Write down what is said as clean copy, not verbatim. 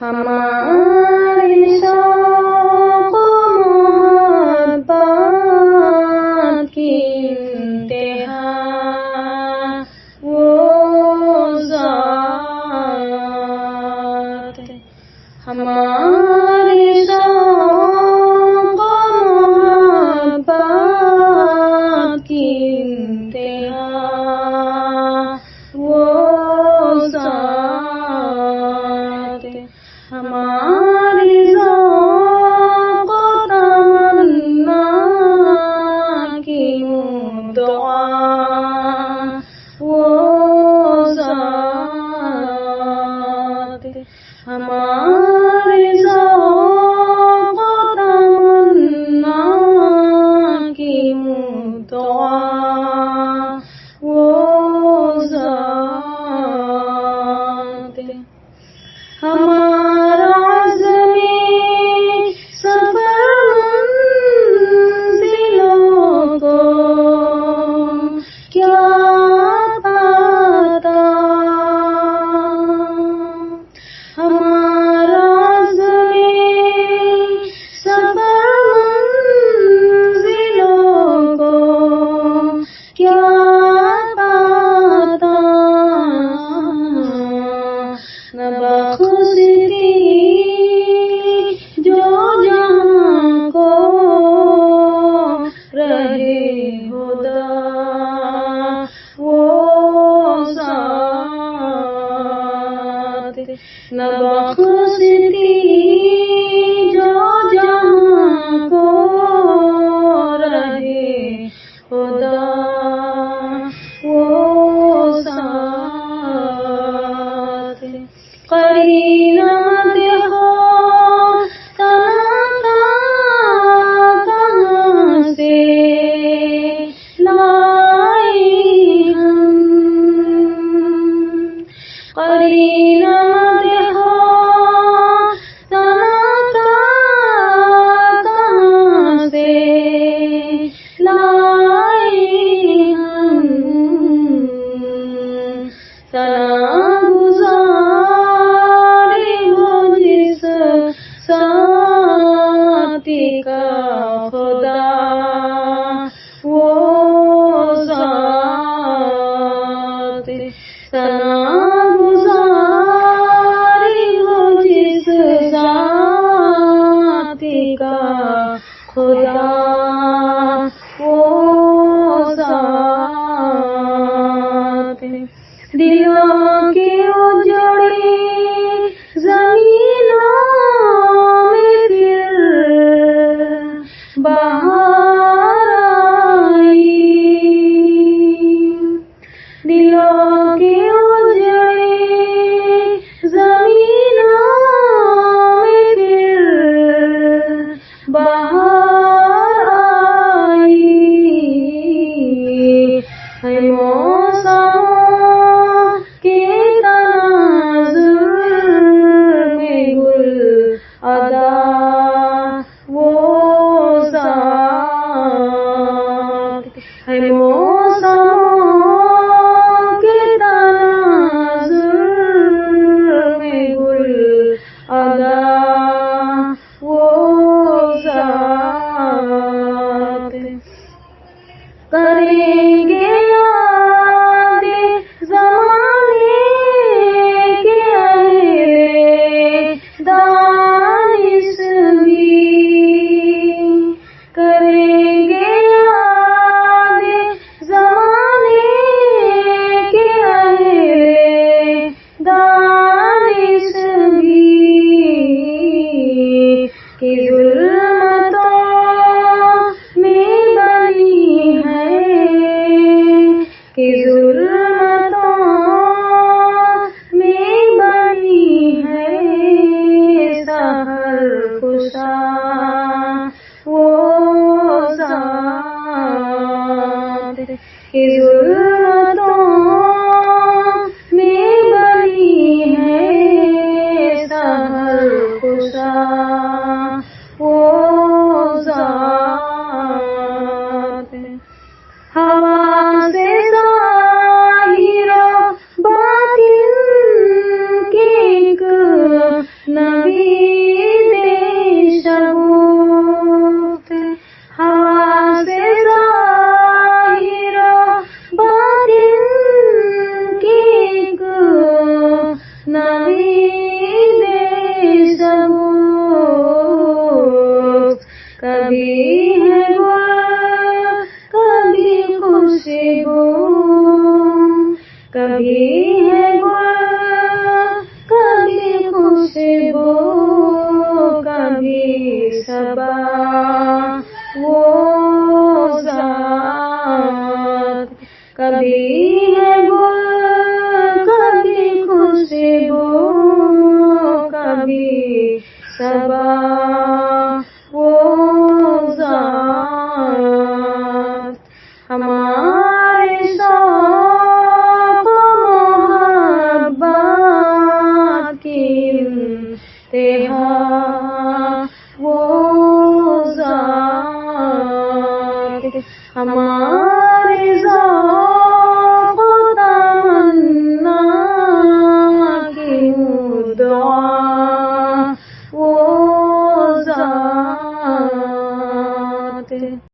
हमारी शौक़ मोहब्बत की इंतहा वो ज़ात है। हमारी शौक़ मोहब्बत की इंतहा वो ज़ात है। हमारी ज़ौक़ तमन्ना की मुद्दआ वो ज़ात है। हमारी ज़ौक़ तमन्ना की मुद्दआ वो ज़ात है। हमारा अज़्म-ए सफ़र मंज़िलों को क्या पता। हमारा अज़्म-ए सफ़र मंज़िलों को क्या पता। न बख्शती जो जहाँ को रहे खुदा वो ज़ात है। न बख्शती जो जहाँ को रहे खुदा वो ज़ात है। करीना देखो तना कहाँ से लाए हम। करीना देखो तना कहाँ से लाए हम। सना गुज़ारे हो जिस साथी का खुदा वो ज़ात है। सना गुज़ारे हो जिस साथी का खुदा वो ज़ात है। दिलों के उजड़े ज़मीनों में फिर बहार आई। दिलों के उजड़े ज़मीनों में फिर बहार आई। है मौसमों के तनाज़ुर में गुल अदा वो ज़ात है। मौसमों के तनाज़ुर में गुल अदा वो ज़ात है। करेंगे याद ज़माने के अहले दानिश भी। करेंगे याद ज़माने के अहले दानिश भी कि ज़ुल्मतों में बनी है कि ज़ुल्मतों में बनी है सहर खुशा वो ज़ात है। कि ज़ुल्मतों में बनी है सहर खुशा वो ज़ात है। हवा से ज़ाहिर बातिन के एक न सबा वो ज़ात हमारे शौक़ मोहब्बत की इंतहा वो